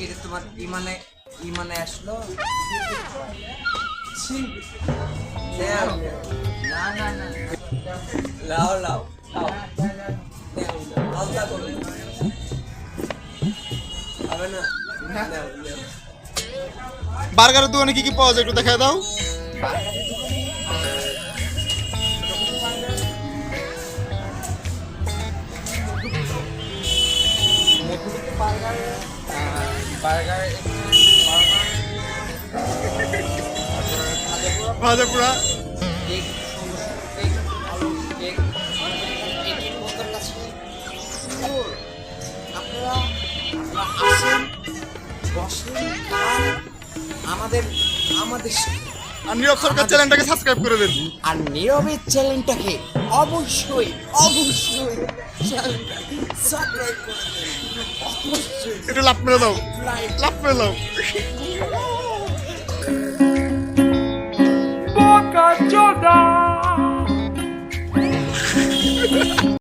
এটা তোমার ইমানে আসলো। না না না, লাও লাও লাও, আলতা করো, হবে না। বার্গারের দোকানে কি কি পাওয়া যায় একটু দেখায় দাও। বার্গার ভাজা পুরা কেক, কেক, আলু কেক, কেকের বোতল আছে। আপনারা আসেন, বসেন, খান আমাদের আমাদের সাথে। আর নীরব সরকার চ্যানেলটাকে সাবস্ক্রাইব করে দেন। আর নীরবের চ্যানেলটাকে অবশ্যই অবশ্যই চ্যানেলটাকে সাবস্ক্রাইব করে দেন। অবশ্যই একটু লাভ মেরে দাও, লাইক লাভ মেরে দাও।